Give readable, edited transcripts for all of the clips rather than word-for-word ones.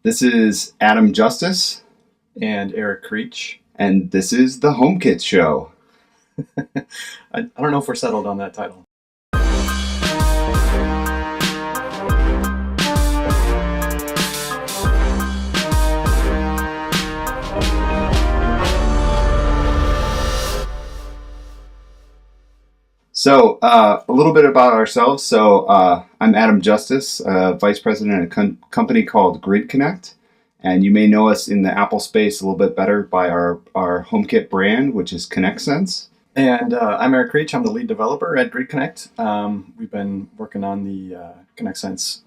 This is Adam Justice, And Erik Krietsch. and this is the HomeKit Show. I don't know if we're settled on that title. So, a little bit about ourselves. I'm Adam Justice, Vice President at a company called GridConnect. And you may know us in the Apple space a little bit better by our HomeKit brand, which is ConnectSense. And I'm Erik Krietsch. I'm the lead developer at GridConnect. We've been working on the ConnectSense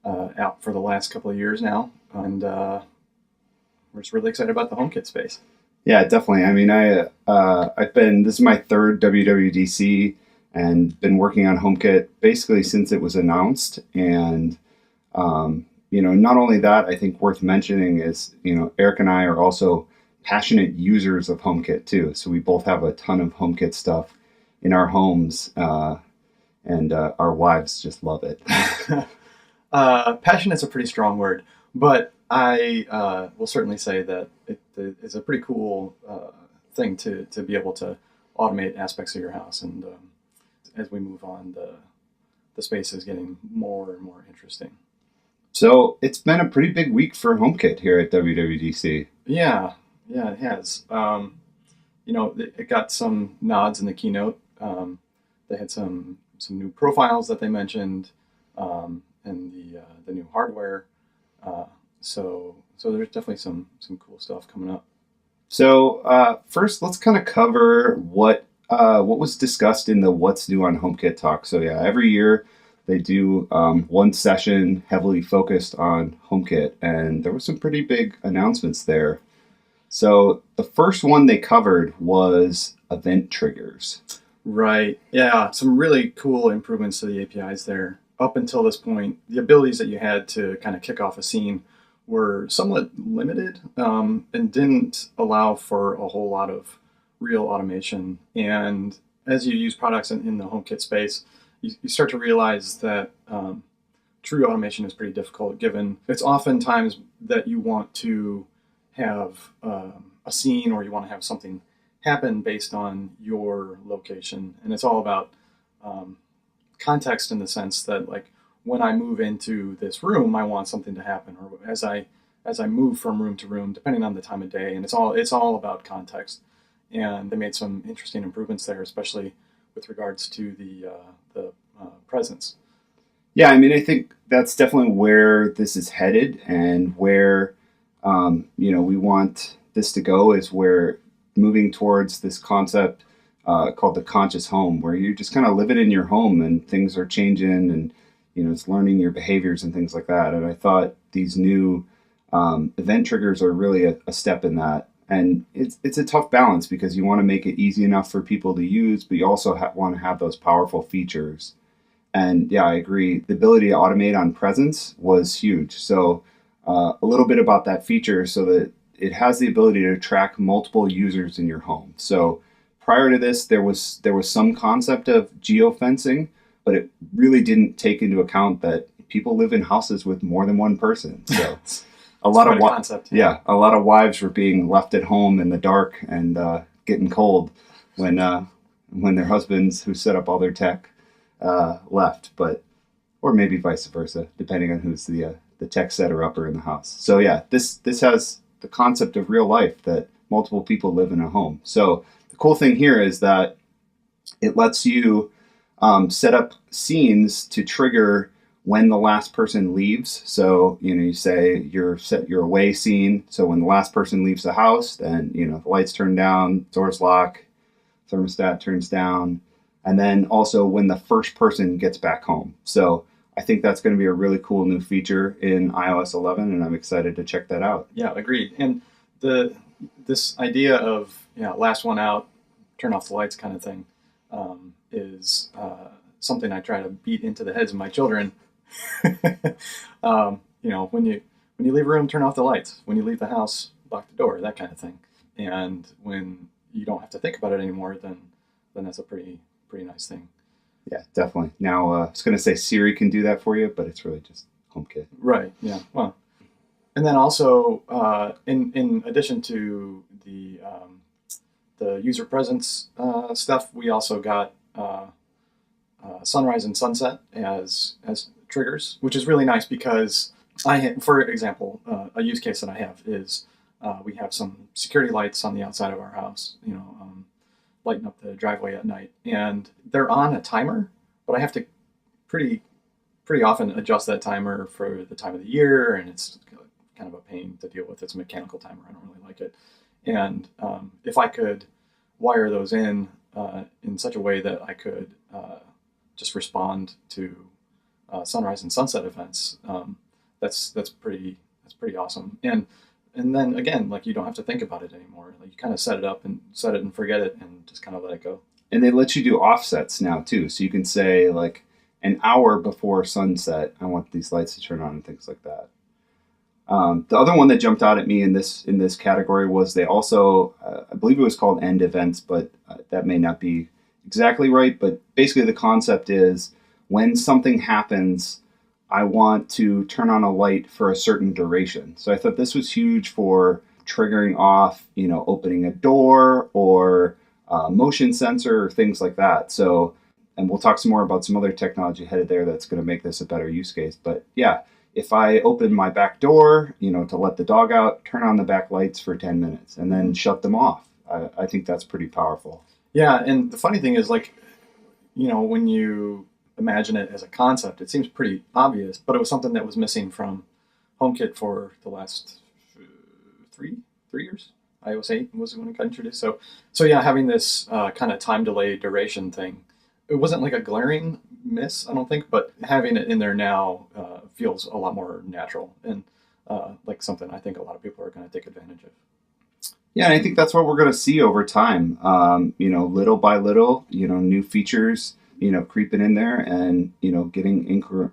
app for the last couple of years now. And we're just really excited about the HomeKit space. Yeah, definitely. I mean, this is my third WWDC and been working on HomeKit basically since it was announced. And, not only that, I think worth mentioning is, Erik and I are also passionate users of HomeKit too. So we both have a ton of HomeKit stuff in our homes, and our wives just love it. Passion is a pretty strong word, but I will certainly say that it is a pretty cool thing to be able to automate aspects of your house. And as we move on, the space is getting more and more interesting. So it's been a pretty big week for HomeKit here at WWDC. Yeah, it has. It got some nods in the keynote. They had some new profiles that they mentioned, and the new hardware. So there's definitely some cool stuff coming up. So first, let's kind of cover what was discussed in the What's New on HomeKit talk. So yeah, every year they do one session heavily focused on HomeKit, and there were some pretty big announcements there. So the first one they covered was event triggers. Right. Yeah, some really cool improvements to the APIs there. Up until this point, the abilities that you had to kind of kick off a scene were somewhat limited, and didn't allow for a whole lot of real automation. And as you use products in the HomeKit space, you start to realize that true automation is pretty difficult, given it's oftentimes that you want to have a scene, or you want to have something happen based on your location. And it's all about context, in the sense that, like, when I move into this room, I want something to happen, or as I move from room to room, depending on the time of day. And it's all about context. And they made some interesting improvements there, especially with regards to the presence. Yeah, I mean, I think that's definitely where this is headed, and where we want this to go is we're moving towards this concept called the conscious home, where you're just kind of living in your home and things are changing, and it's learning your behaviors and things like that. And I thought these new event triggers are really a step in that. And it's a tough balance, because you want to make it easy enough for people to use, but you also want to have those powerful features. And yeah, I agree. The ability to automate on presence was huge. So a little bit about that feature, so that it has the ability to track multiple users in your home. So prior to this, there was some concept of geofencing, but it really didn't take into account that people live in houses with more than one person. So a lot of concept. Yeah, a lot of wives were being left at home in the dark and getting cold when their husbands, who set up all their tech, left. Or maybe vice versa, depending on who's the tech setter upper in the house. So yeah, this has the concept of real life, that multiple people live in a home. So the cool thing here is that it lets you set up scenes to trigger when the last person leaves. So you say you're set your away scene. So when the last person leaves the house, then the lights turn down, doors lock, thermostat turns down, and then also when the first person gets back home. So I think that's going to be a really cool new feature in iOS 11, and I'm excited to check that out. Yeah, agreed. And this idea of last one out, turn off the lights kind of thing is something I try to beat into the heads of my children. When you leave a room, turn off the lights. When you leave the house, lock the door. That kind of thing. And when you don't have to think about it anymore, then that's a pretty nice thing. Yeah, definitely. Now, I was going to say Siri can do that for you, but it's really just HomeKit. Right. Yeah. Well, And then also, in addition to the user presence stuff, we also got sunrise and sunset as triggers, which is really nice because for example, a use case that I have is we have some security lights on the outside of our house, lighting up the driveway at night, and they're on a timer, but I have to pretty pretty often adjust that timer for the time of the year, and it's kind of a pain to deal with. It's a mechanical timer. I don't really like it. And if I could wire those in such a way that I could just respond to sunrise and sunset events, that's pretty awesome. And then again, like you don't have to think about it anymore. Like you kind of set it up and set it and forget it, and just kind of let it go. And they let you do offsets now too, so you can say like an hour before sunset, I want these lights to turn on and things like that. The other one that jumped out at me in this category was they also, I believe it was called end events, but that may not be exactly right. But basically, the concept is when something happens, I want to turn on a light for a certain duration. So I thought this was huge for triggering off, opening a door or motion sensor or things like that. So, and we'll talk some more about some other technology headed there that's going to make this a better use case. But yeah, if I open my back door, to let the dog out, turn on the back lights for 10 minutes and then shut them off. I think that's pretty powerful. Yeah, and the funny thing is, like, when you imagine it as a concept, it seems pretty obvious, but it was something that was missing from HomeKit for the last three years. iOS 8 was when it got introduced. So yeah, having this kind of time delay duration thing, it wasn't like a glaring miss, I don't think, but having it in there now feels a lot more natural and like something I think a lot of people are going to take advantage of. Yeah, and I think that's what we're going to see over time. Little by little, new features, creeping in there and, getting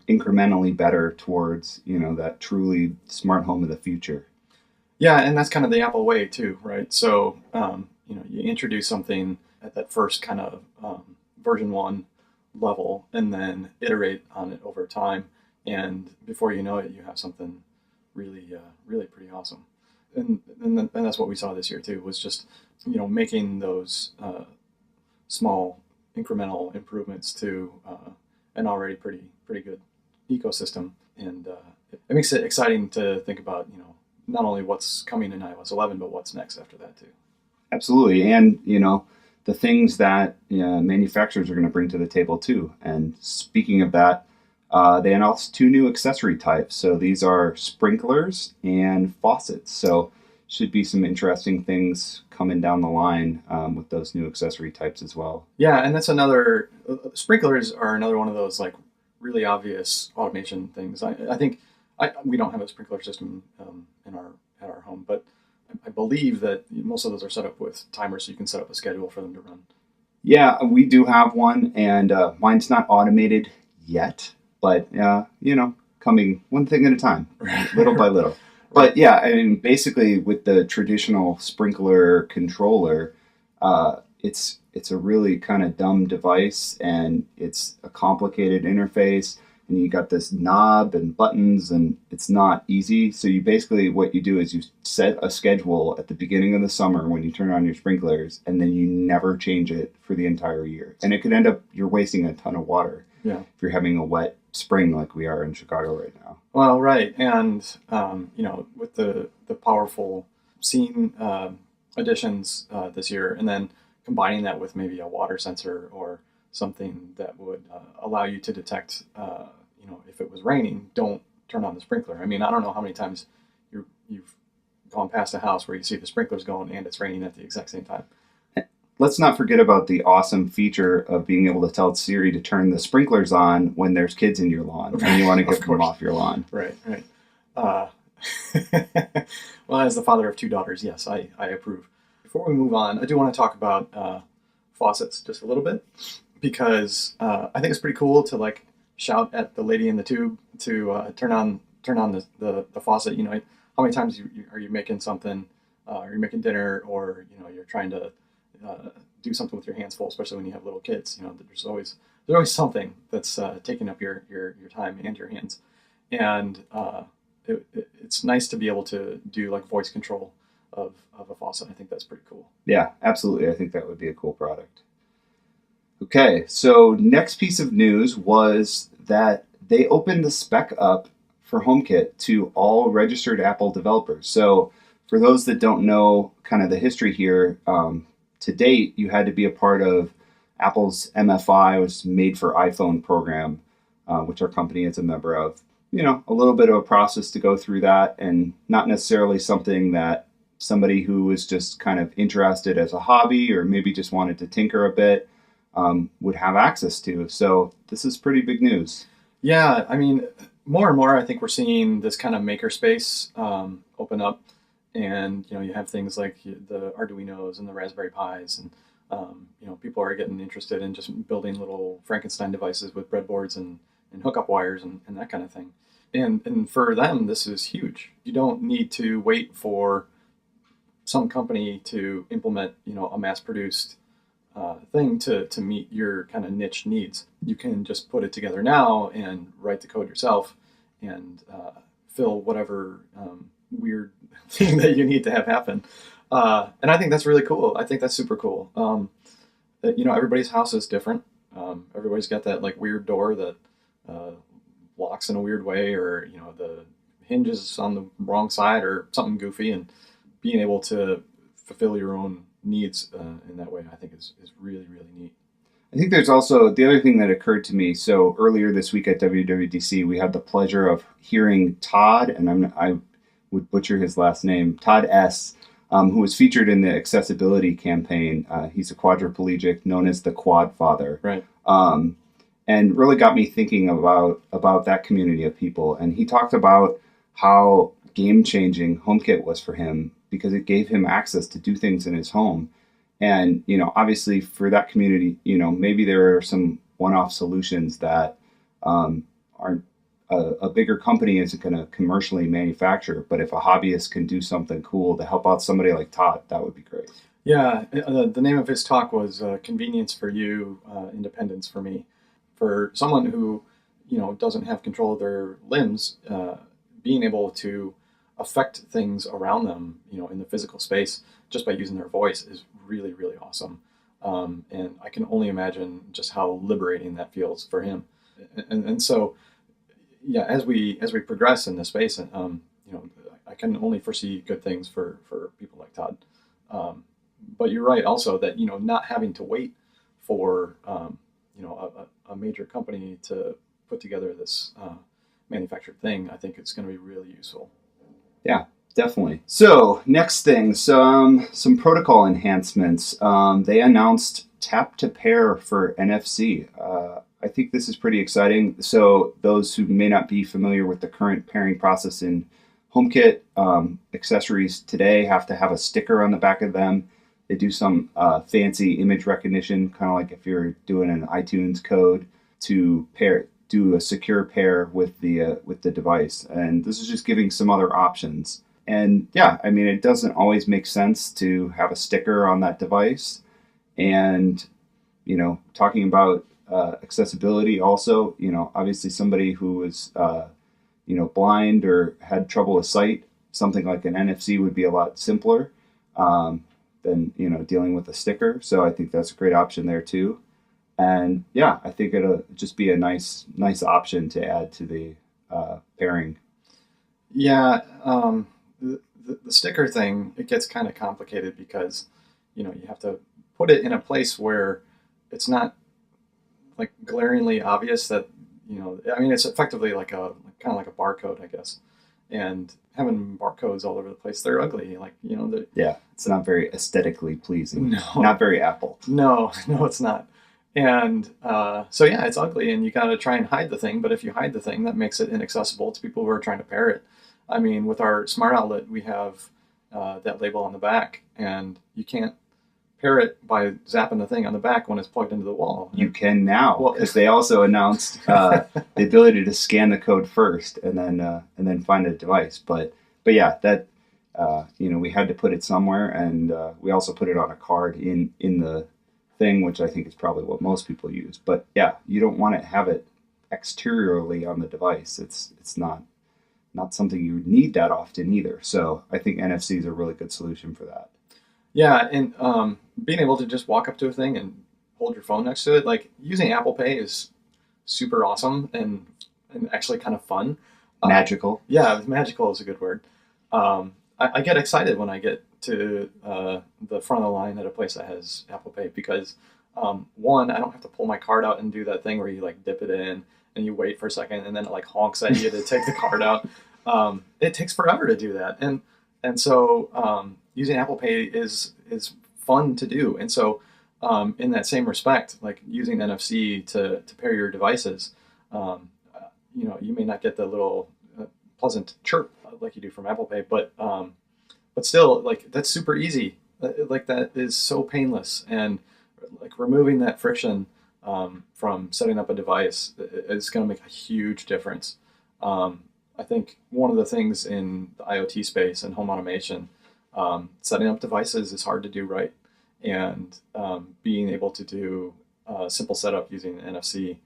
incrementally better towards, that truly smart home of the future. Yeah, and that's kind of the Apple way too, right? So, you introduce something at that first kind of version 1 level and then iterate on it over time. And before you know it, you have something really, really pretty awesome. And that's what we saw this year too, was just, making those small incremental improvements to an already pretty good ecosystem. And it makes it exciting to think about, not only what's coming in iOS 11, but what's next after that too. Absolutely. And, the things that manufacturers are going to bring to the table too. And speaking of that, they announced 2 new accessory types. So these are sprinklers and faucets. So should be some interesting things coming down the line with those new accessory types as well. Yeah, and that's another, sprinklers are another one of those like really obvious automation things. I think we don't have a sprinkler system at our home, but I believe that most of those are set up with timers, so you can set up a schedule for them to run. Yeah, we do have one, and mine's not automated yet, but coming one thing at a time, little by little. But yeah, I mean, basically with the traditional sprinkler controller, it's a really kind of dumb device, and it's a complicated interface. And you got this knob and buttons, and it's not easy. So you basically, what you do is you set a schedule at the beginning of the summer when you turn on your sprinklers, and then you never change it for the entire year. And it could end up, you're wasting a ton of water. Yeah. If you're having a wet spring like we are in Chicago right now. Well, right. And, with the powerful scene additions this year, and then combining that with maybe a water sensor or something that would allow you to detect, if it was raining, don't turn on the sprinkler. I mean, I don't know how many times you've gone past a house where you see the sprinklers going and it's raining at the exact same time. Let's not forget about the awesome feature of being able to tell Siri to turn the sprinklers on when there's kids in your lawn and you want to get them off your lawn. Right. Well, as the father of 2 daughters, yes, I approve. Before we move on, I do want to talk about faucets just a little bit, because I think it's pretty cool to like shout at the lady in the tube to turn on the faucet. How many times are you making something, or you're making dinner, or you're trying to do something with your hands full, especially when you have little kids. There's always something that's taking up your time and your hands. And it's nice to be able to do like voice control of a faucet. I think that's pretty cool. Yeah, absolutely. I think that would be a cool product. Okay, so next piece of news was that they opened the spec up for HomeKit to all registered Apple developers. So for those that don't know kind of the history here, to date, you had to be a part of Apple's MFI, which is Made for iPhone program, which our company is a member of. You know, a little bit of a process to go through that, and not necessarily something that somebody who was just kind of interested as a hobby or maybe just wanted to tinker a bit would have access to. So this is pretty big news. Yeah, I mean, more and more, I think we're seeing this kind of makerspace open up, and you have things like the Arduinos and the Raspberry Pis, and people are getting interested in just building little Frankenstein devices with breadboards and hookup wires and that kind of thing. And for them, this is huge. You don't need to wait for some company to implement a mass-produced thing to meet your kind of niche needs. You can just put it together now and write the code yourself and fill whatever weird thing that you need to have happen. And I think that's really cool. I think that's super cool. Everybody's house is different. Everybody's got that like weird door that locks in a weird way, or the hinge is on the wrong side or something goofy, and being able to fulfill your own needs in that way, I think is really, really neat. I think there's also the other thing that occurred to me. So earlier this week at WWDC, we had the pleasure of hearing Todd, and I would butcher his last name, Todd S., who was featured in the accessibility campaign. He's a quadriplegic known as the Quad Father. Right. And really got me thinking about that community of people. And he talked about how game-changing HomeKit was for him because it gave him access to do things in his home. And, obviously for that community, maybe there are some one-off solutions that aren't a bigger company isn't going to commercially manufacture. But if a hobbyist can do something cool to help out somebody like Todd, that would be great. Yeah, the name of his talk was Convenience for You, Independence for Me. For someone who, doesn't have control of their limbs, being able to affect things around them, in the physical space just by using their voice is really, really awesome. And I can only imagine just how liberating that feels for him. And so, yeah, as we progress in this space, I can only foresee good things for people like Todd. But you're right also that, not having to wait for, a major company to put together this manufactured thing, I think it's going to be really useful. Yeah, definitely. So next thing, some protocol enhancements. They announced tap to pair for NFC. I think this is pretty exciting. So those who may not be familiar with the current pairing process in HomeKit, accessories today have to have a sticker on the back of them. They do some fancy image recognition, kind of like if you're doing an iTunes code to do a secure pair with the device. And this is just giving some other options. And yeah, I mean, it doesn't always make sense to have a sticker on that device. And, talking about accessibility also, obviously somebody who is, blind or had trouble with sight, something like an NFC would be a lot simpler than, dealing with a sticker. So I think that's a great option there too. And yeah, I think it'll just be a nice option to add to the pairing. Yeah, the sticker thing, it gets kind of complicated because, you have to put it in a place where it's not like glaringly obvious that, it's effectively like kind of like a barcode, I guess. And having barcodes all over the place, they're ugly. Yeah, it's not very aesthetically pleasing. No. Not very Apple. No, it's not. And so, yeah, it's ugly, and you got to try and hide the thing. But if you hide the thing, that makes it inaccessible to people who are trying to pair it. I mean, with our smart outlet, we have that label on the back, and you can't pair it by zapping the thing on the back when it's plugged into the wall. You can now, because they also announced the ability to scan the code first and then find a device. But yeah, that we had to put it somewhere, and we also put it on a card in the thing, which I think is probably what most people use. But yeah, you don't want to have it exteriorly on the device. It's not not something you need that often either. So I think NFC is a really good solution for that. Yeah, and being able to just walk up to a thing and hold your phone next to it, like using Apple Pay is super awesome and actually kind of fun. Magical. Yeah, magical is a good word. I get excited when I get to the front of the line at a place that has Apple Pay because one, I don't have to pull my card out and do that thing where you like dip it in and you wait for a second and then it like honks at you to take the card out. It takes forever to do that, and so using Apple Pay is fun to do. And so in that same respect, like using NFC to pair your devices, you may not get the little pleasant chirp like you do from Apple Pay, but still, like that's super easy. Like that is so painless, and like removing that friction from setting up a device is going to make a huge difference. I think one of the things in the IoT space and home automation, setting up devices is hard to do right, and being able to do simple setup using NFC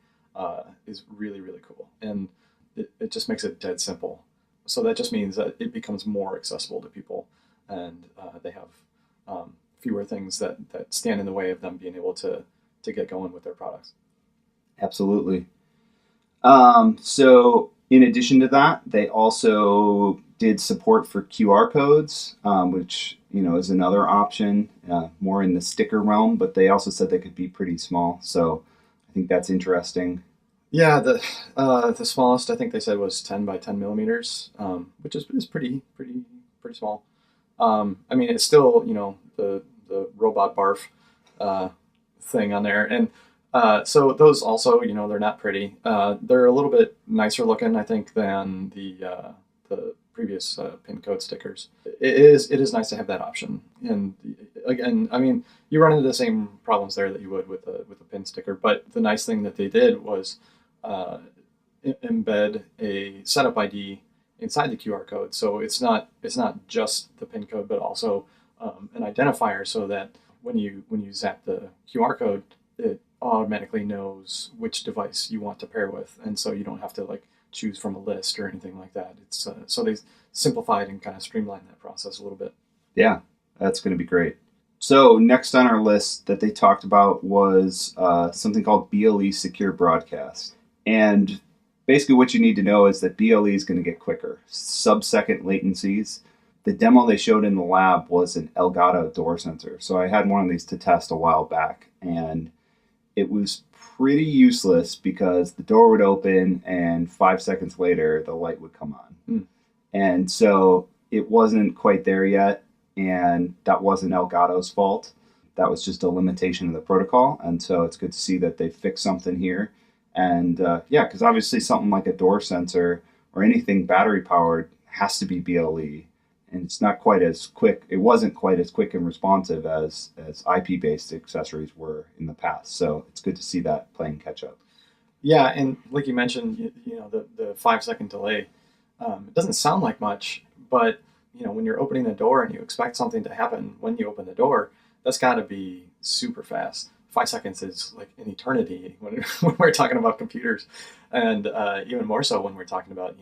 is really, really cool, and it just makes it dead simple. So that just means that it becomes more accessible to people, and they have fewer things that stand in the way of them being able to get going with their products. Absolutely. So in addition to that, they also did support for QR codes, which is another option, more in the sticker realm. But they also said they could be pretty small, so I think that's interesting. Yeah, the smallest I think they said was 10 by 10 millimeters, which is pretty small. I mean, it's still the robot barf thing on there, and so those also they're not pretty. They're a little bit nicer looking, I think, than the previous pin code stickers. It is nice to have that option, and again, I mean, you run into the same problems there that you would with a pin sticker. But the nice thing that they did was embed a setup ID inside the QR code, so it's not just the pin code, but also an identifier, so that when you zap the QR code, it automatically knows which device you want to pair with, and so you don't have to like choose from a list or anything like that. It's so they simplified and kind of streamlined that process a little bit. Yeah, that's going to be great. So next on our list that they talked about was something called BLE Secure Broadcast. And basically what you need to know is that BLE is going to get quicker. Sub-second latencies. The demo they showed in the lab was an Elgato door sensor. So I had one of these to test a while back, and it was pretty useless because the door would open and 5 seconds later the light would come on. And so it wasn't quite there yet, and that wasn't Elgato's fault. That was just a limitation of the protocol, and so it's good to see that they fixed something here. And because obviously something like a door sensor or anything battery powered has to be BLE, and it's not quite as quick. It wasn't quite as quick and responsive as IP based accessories were in the past. So it's good to see that playing catch up. Yeah, and like you mentioned, the 5 second delay. It doesn't sound like much, but when you're opening the door and you expect something to happen when you open the door, that's got to be super fast. 5 seconds is like an eternity when we're talking about computers, and even more so when we're talking about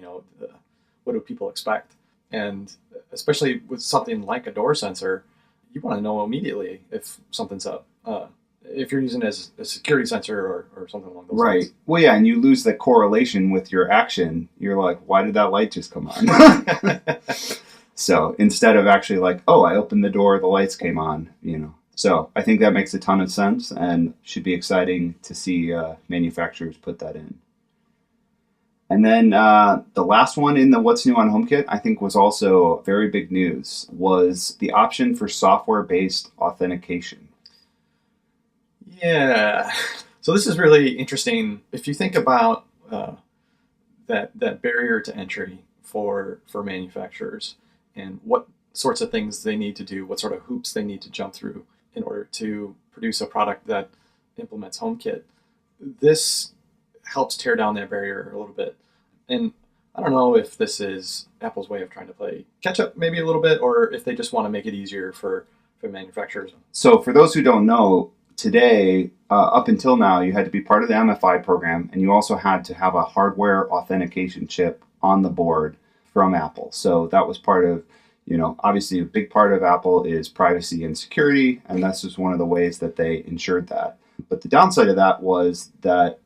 what do people expect, and especially with something like a door sensor, you want to know immediately if something's up. If you're using it as a security sensor or something along those lines. Right. Well, yeah, and you lose the correlation with your action. You're like, why did that light just come on? So instead of actually like, oh, I opened the door, the lights came on, So I think that makes a ton of sense and should be exciting to see manufacturers put that in. And then the last one in the What's New on HomeKit, I think was also very big news, was the option for software-based authentication. Yeah. So this is really interesting. If you think about that barrier to entry for manufacturers and what sorts of things they need to do, what sort of hoops they need to jump through in order to produce a product that implements HomeKit, this helps tear down that barrier a little bit. And I don't know if this is Apple's way of trying to play catch up maybe a little bit, or if they just want to make it easier for manufacturers. So for those who don't know, today, up until now, you had to be part of the MFI program, and you also had to have a hardware authentication chip on the board from Apple. So that was part of, obviously a big part of Apple is privacy and security, and that's just one of the ways that they ensured that. But the downside of that was that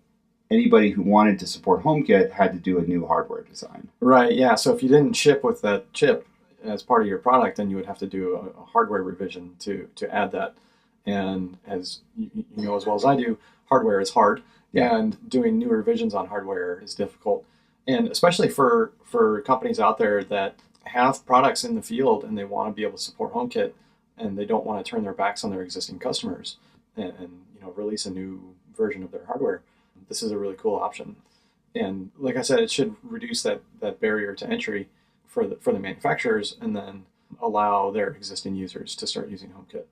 anybody who wanted to support HomeKit had to do a new hardware design. Right, yeah. So if you didn't ship with that chip as part of your product, then you would have to do a hardware revision to add that. And as you know as well as I do, hardware is hard, and doing new revisions on hardware is difficult. And especially for companies out there that have products in the field and they want to be able to support HomeKit, and they don't want to turn their backs on their existing customers and release a new version of their hardware. This is a really cool option. And like I said, it should reduce that barrier to entry for the manufacturers, and then allow their existing users to start using HomeKit.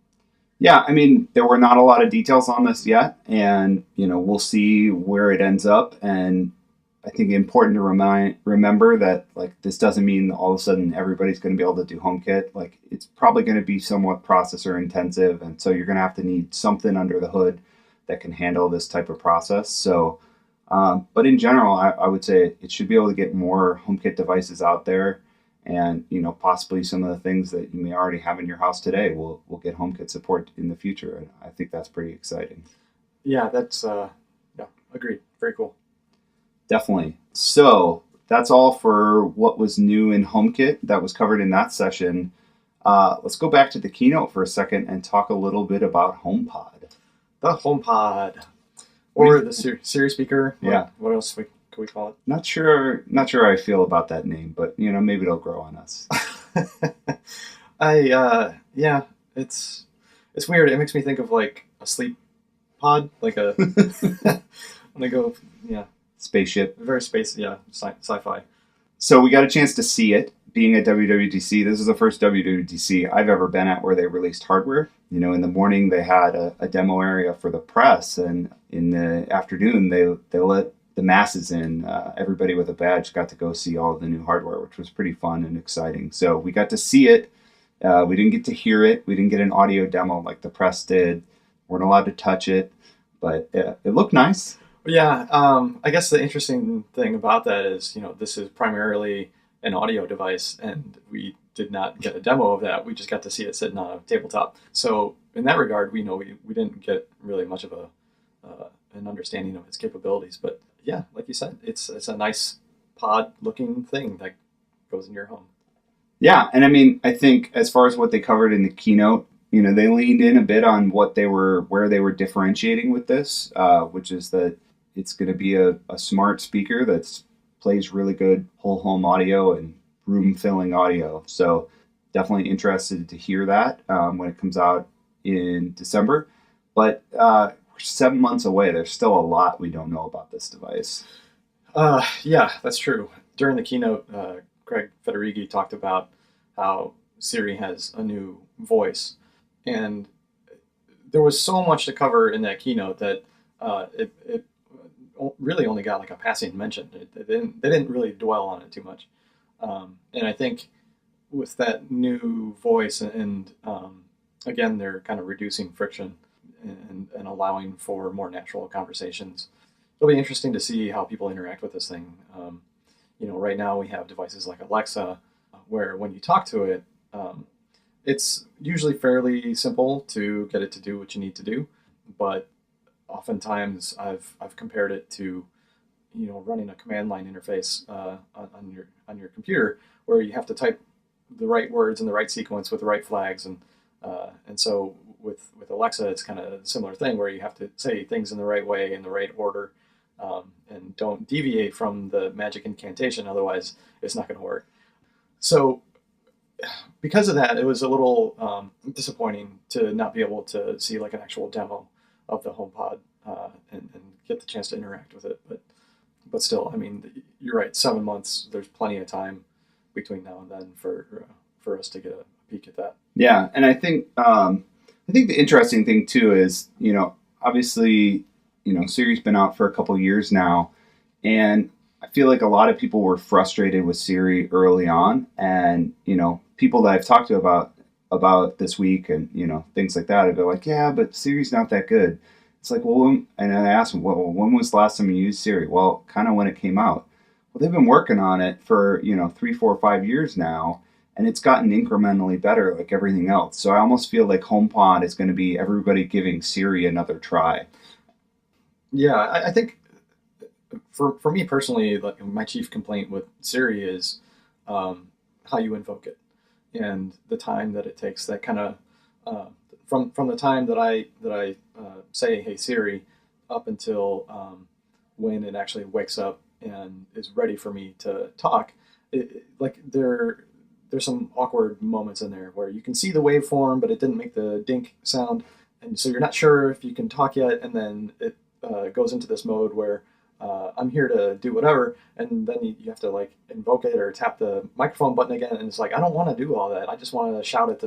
Yeah, I mean, there were not a lot of details on this yet, and we'll see where it ends up. And I think it's important to remember that this doesn't mean all of a sudden everybody's going to be able to do HomeKit. It's probably going to be somewhat processor intensive, and so you're going to have to need something under the hood that can handle this type of process. So, but in general, I would say it should be able to get more HomeKit devices out there, and possibly some of the things that you may already have in your house today will get HomeKit support in the future, and I think that's pretty exciting. Yeah, that's agreed. Very cool. Definitely. So that's all for what was new in HomeKit that was covered in that session. Let's go back to the keynote for a second and talk a little bit about HomePod. The HomePod, or the Siri speaker. Yeah. What else can we call it? Not sure how I feel about that name, but maybe it'll grow on us. It's weird. It makes me think of a sleep pod, like a when they go, spaceship. Very sci-fi. So we got a chance to see it. Being at WWDC, this is the first WWDC I've ever been at where they released hardware. In the morning they had a demo area for the press, and in the afternoon they let the masses in. Everybody with a badge got to go see all of the new hardware, which was pretty fun and exciting. So we got to see it. We didn't get to hear it. We didn't get an audio demo like the press did. Weren't allowed to touch it, but it looked nice. Yeah, I guess the interesting thing about that is, this is primarily an audio device, and we did not get a demo of that. We just got to see it sitting on a tabletop. So in that regard, we didn't get really much of an understanding of its capabilities. But yeah, like you said, it's a nice pod-looking thing that goes in your home. Yeah, and I mean, I think as far as what they covered in the keynote, they leaned in a bit on where they were differentiating with this, which is that it's going to be a smart speaker that plays really good whole home audio and room filling audio. So definitely interested to hear that when it comes out in December. But we're 7 months away. There's still a lot we don't know about this device. Yeah, that's true. During the keynote, Craig Federighi talked about how Siri has a new voice. And there was so much to cover in that keynote that it really only got a passing mention. They didn't really dwell on it too much. And I think with that new voice and again, they're kind of reducing friction and allowing for more natural conversations. It'll be interesting to see how people interact with this thing. Right now we have devices like Alexa, where when you talk to it, it's usually fairly simple to get it to do what you need to do, but oftentimes I've compared it to running a command line interface on your computer, where you have to type the right words in the right sequence with the right flags, and so with Alexa it's kind of a similar thing, where you have to say things in the right way, in the right order, and don't deviate from the magic incantation, otherwise it's not going to work. So because of that, it was a little disappointing to not be able to see an actual demo of the HomePod and get the chance to interact with it. But still, I mean, you're right. 7 months. There's plenty of time between now and then for us to get a peek at that. Yeah, and I think the interesting thing too is obviously Siri's been out for a couple years now, and I feel like a lot of people were frustrated with Siri early on, and people that I've talked to about this week and things like that, they're like, yeah, but Siri's not that good. It's like, well, and I asked them, well, when was the last time you used Siri? Well, kind of when it came out. Well, they've been working on it for 3, 4, 5 years now, and it's gotten incrementally better, like everything else. So I almost feel like HomePod is going to be everybody giving Siri another try. Yeah, I think for me personally, like my chief complaint with Siri is how you invoke it and the time that it takes. That kind of from the time that I say "Hey Siri" up until when it actually wakes up and is ready for me to talk. Like there's some awkward moments in there where you can see the waveform, but it didn't make the dink sound, and so you're not sure if you can talk yet. And then it goes into this mode where I'm here to do whatever, and then you have to like invoke it or tap the microphone button again, and it's like I don't want to do all that. I just want to shout at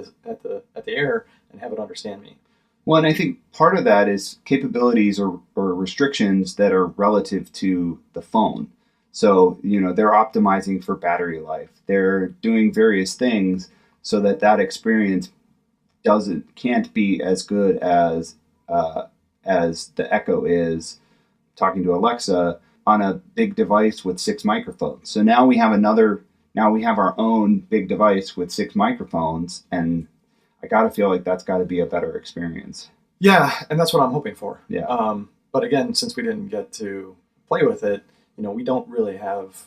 the air and have it understand me. Well, and I think part of that is capabilities or restrictions that are relative to the phone. So, they're optimizing for battery life. They're doing various things so that that experience can't be as good as the Echo is talking to Alexa on a big device with 6 microphones. So now we have our own big device with 6 microphones, and I gotta feel like that's got to be a better experience. Yeah, and that's what I'm hoping for. Yeah. But again, since we didn't get to play with it, we don't really have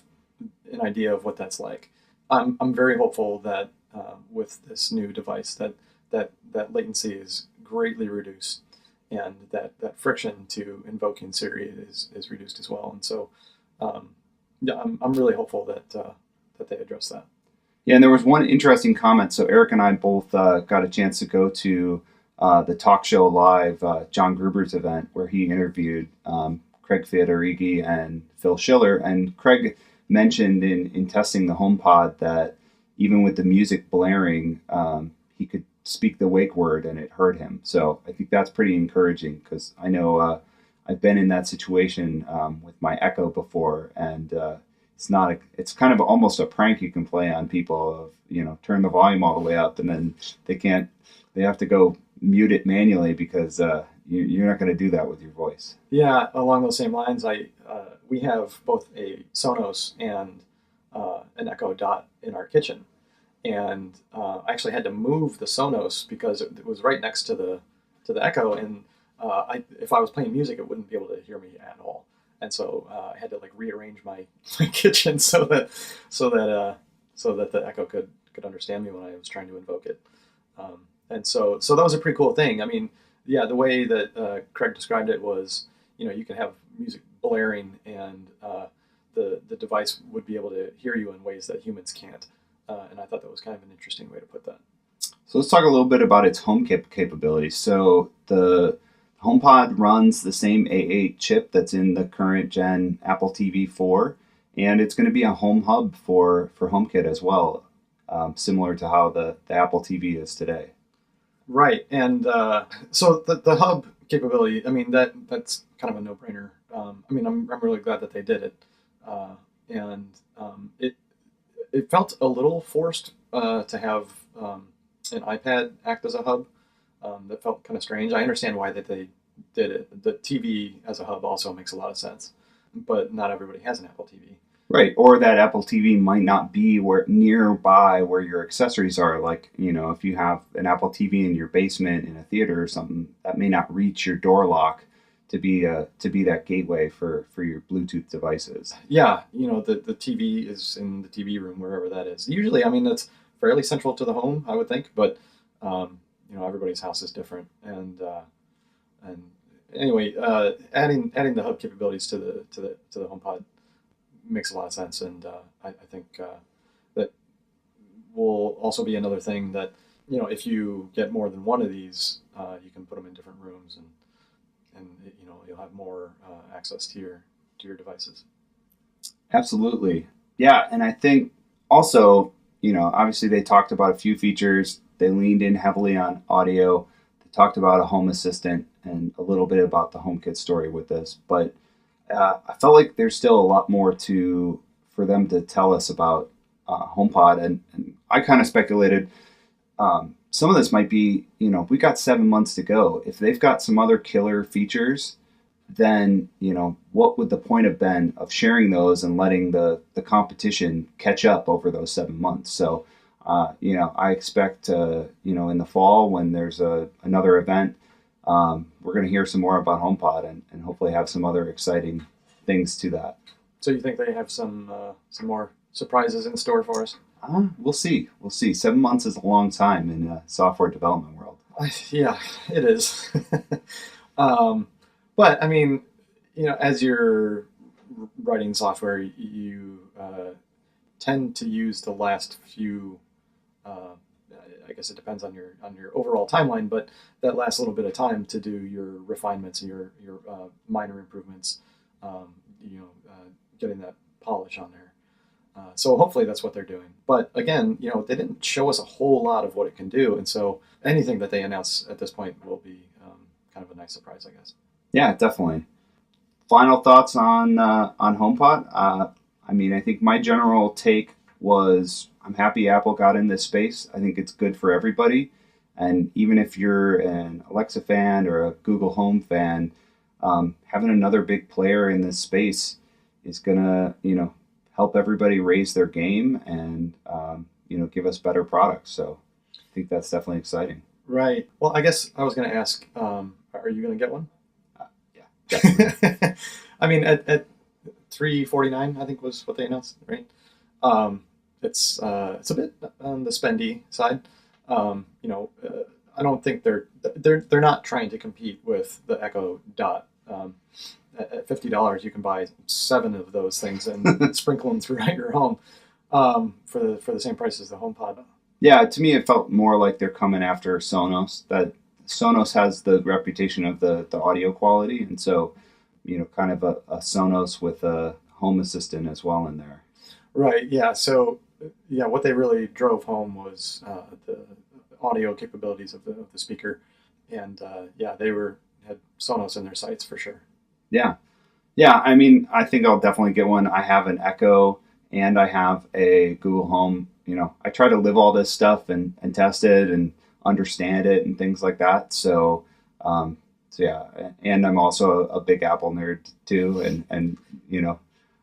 an idea of what that's like. I'm very hopeful that with this new device that latency is greatly reduced, and that friction to invoking Siri is reduced as well. And so, yeah, I'm really hopeful that they address that. Yeah, and there was one interesting comment. So Erik and I both got a chance to go to the Talk Show Live, John Gruber's event, where he interviewed Craig Federighi and Phil Schiller. And Craig mentioned in testing the HomePod that even with the music blaring, he could speak the wake word and it heard him. So I think that's pretty encouraging, because I know I've been in that situation with my Echo before, and it's kind of almost a prank you can play on people of, turn the volume all the way up, and then they have to go mute it manually because you're not going to do that with your voice. Yeah, along those same lines, we have both a Sonos and an Echo Dot in our kitchen, and I actually had to move the Sonos because it was right next to the Echo, and if I was playing music, it wouldn't be able to hear me at all. And so I had to like rearrange my kitchen so that the Echo could understand me when I was trying to invoke it. And so that was a pretty cool thing. I mean, yeah, the way that Craig described it was, you can have music blaring, and the device would be able to hear you in ways that humans can't. And I thought that was kind of an interesting way to put that. So let's talk a little bit about its HomeKit capabilities. So the HomePod runs the same A8 chip that's in the current gen Apple TV 4, and it's going to be a home hub for HomeKit as well, similar to how the Apple TV is today. Right, and so the hub capability, I mean, that's kind of a no-brainer. I mean, I'm really glad that they did it, and it felt a little forced to have an iPad act as a hub. That felt kind of strange. I understand why that they did it. The TV as a hub also makes a lot of sense, but not everybody has an Apple TV. Right, or that Apple TV might not be nearby where your accessories are. Like, if you have an Apple TV in your basement in a theater or something, that may not reach your door lock to be that gateway for your Bluetooth devices. Yeah, the TV is in the TV room, wherever that is. Usually, I mean, that's fairly central to the home, I would think, but everybody's house is different, and anyway, adding the hub capabilities to the HomePod makes a lot of sense, and I think that will also be another thing that if you get more than one of these, you can put them in different rooms, and you'll have more access to your devices. Absolutely, yeah, and I think also obviously they talked about a few features. They leaned in heavily on audio. They talked about a home assistant and a little bit about the HomeKit story with this, but I felt like there's still a lot more for them to tell us about HomePod, and I kind of speculated some of this might be, we got 7 months to go. If they've got some other killer features, then, what would the point have been of sharing those and letting the competition catch up over those 7 months? So, I expect, in the fall when there's another event, we're going to hear some more about HomePod and hopefully have some other exciting things to that. So you think they have some more surprises in store for us? We'll see. We'll see. 7 months is a long time in the software development world. Yeah, it is. But I mean, as you're writing software, you tend to use the last few. I guess it depends on your overall timeline, but that last little bit of time to do your refinements and your minor improvements. Getting that polish on there. So hopefully that's what they're doing. But again, they didn't show us a whole lot of what it can do, and so anything that they announce at this point will be kind of a nice surprise, I guess. Yeah, definitely. Final thoughts on HomePod. I think my general take was I'm happy Apple got in this space. I think it's good for everybody, and even if you're an Alexa fan or a Google Home fan, having another big player in this space is gonna help everybody raise their game and give us better products. So I think that's definitely exciting. Right. Well, I guess I was going to ask, are you going to get one? Yeah, definitely. I mean, at $349, I think was what they announced, right? It's a bit on the spendy side. I don't think they're not trying to compete with the Echo Dot. At $50, you can buy 7 of those things and sprinkle them throughout your home for the same price as the HomePod. Yeah, to me, it felt more like they're coming after Sonos. That Sonos has the reputation of the audio quality, and so kind of a Sonos with a home assistant as well in there. Right. Yeah. So what they really drove home was the audio capabilities of the speaker, and they had Sonos in their sights for sure. Yeah. I think I'll definitely get one. I have an Echo and I have a Google Home. I try to live all this stuff and test it and understand it and things like that. So yeah. And I'm also a big Apple nerd too. And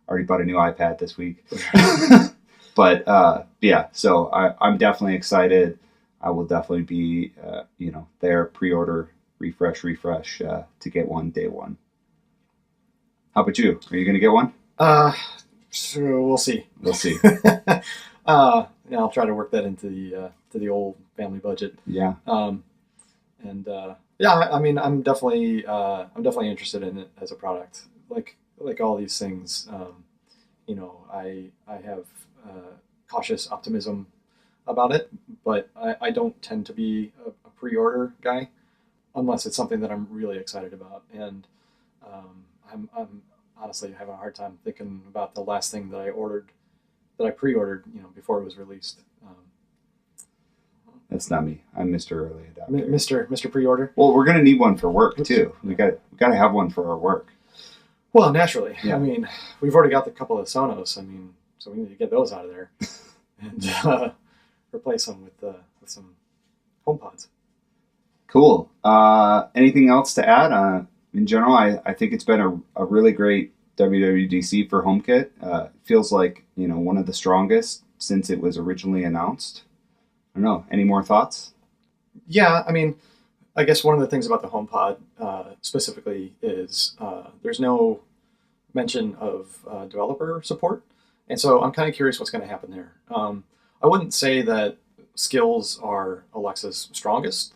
already bought a new iPad this week. But yeah, so I'm definitely excited. I will definitely be, there, pre-order, refresh to get one day one. How about you? Are you going to get one? Sure, we'll see. We'll see. I'll try to work that into the old family budget. Yeah. I'm definitely interested in it as a product. Like all these things, I have cautious optimism about it, but I don't tend to be a pre-order guy unless it's something that I'm really excited about. And I'm honestly having a hard time thinking about the last thing that I pre-ordered, before it was released. That's not me. I'm Mr. Early Adopter. Mr. Pre-order. Well, we're going to need one for work too. We got to have one for our work. Well, naturally. Yeah. I mean, we've already got the couple of Sonos. So we need to get those out of there and replace them with some HomePods. Cool. Anything else to add? In general, I think it's been a really great WWDC for HomeKit. It feels like one of the strongest since it was originally announced. I don't know. Any more thoughts? Yeah, I guess one of the things about the HomePod specifically is there's no mention of developer support, and so I'm kind of curious what's going to happen there. I wouldn't say that skills are Alexa's strongest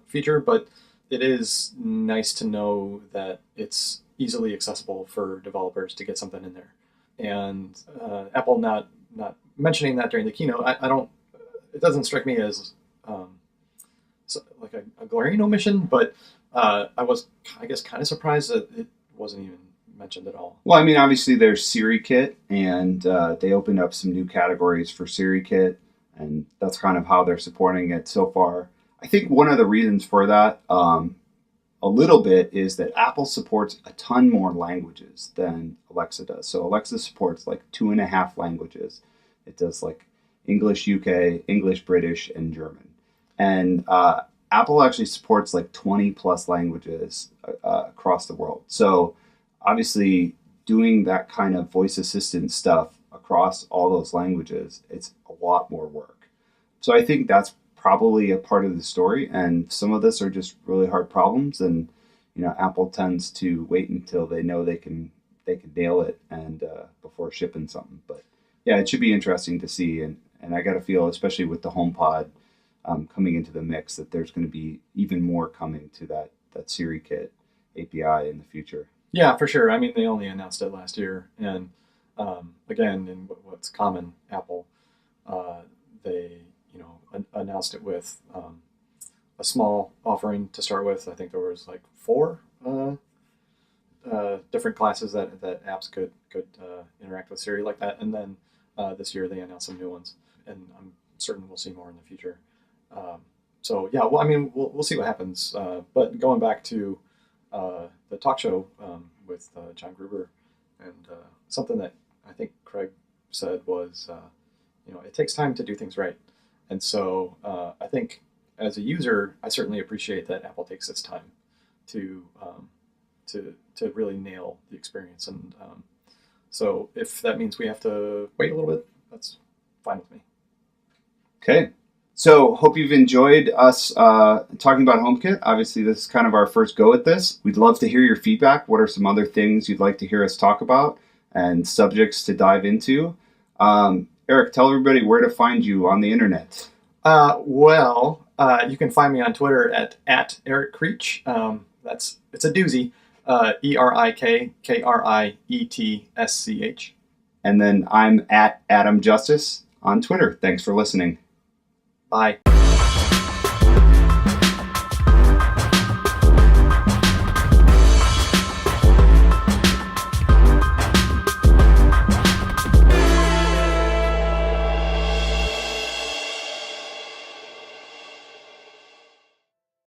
feature, but it is nice to know that it's easily accessible for developers to get something in there. And Apple not mentioning that during the keynote, it doesn't strike me as like a glaring omission, but I was, I guess, kind of surprised that it wasn't even mentioned at all. Well, obviously there's Siri Kit, and they opened up some new categories for Siri Kit, and that's kind of how they're supporting it so far. I think one of the reasons for that, a little bit, is that Apple supports a ton more languages than Alexa does. So Alexa supports like 2.5 languages. It does like English UK, English British, and German. And Apple actually supports like 20 plus languages across the world. So obviously, doing that kind of voice assistant stuff across all those languages, it's a lot more work. So I think that's probably a part of the story. And some of this are just really hard problems. And Apple tends to wait until they know they can nail it and before shipping something. But yeah, it should be interesting to see. And I got to feel, especially with the HomePod coming into the mix, that there's going to be even more coming to that Siri Kit API in the future. Yeah, for sure. I mean, they only announced it last year, and again, in what's common Apple, they announced it with a small offering to start with. I think there was like 4 different classes that apps could interact with Siri like that, and then this year they announced some new ones, and I'm certain we'll see more in the future. So yeah, well, I mean, we'll see what happens. But going back to the talk show with John Gruber, and something that I think Craig said was, it takes time to do things right. And so I think as a user, I certainly appreciate that Apple takes its time to really nail the experience. And so if that means we have to wait a little bit, that's fine with me. Okay. So hope you've enjoyed us talking about HomeKit. Obviously, this is kind of our first go at this. We'd love to hear your feedback. What are some other things you'd like to hear us talk about and subjects to dive into? Erik, tell everybody where to find you on the internet. You can find me on Twitter at Erik Krietsch. It's a doozy. ErikKrietsch. And then I'm at Adam Justice on Twitter. Thanks for listening. Bye.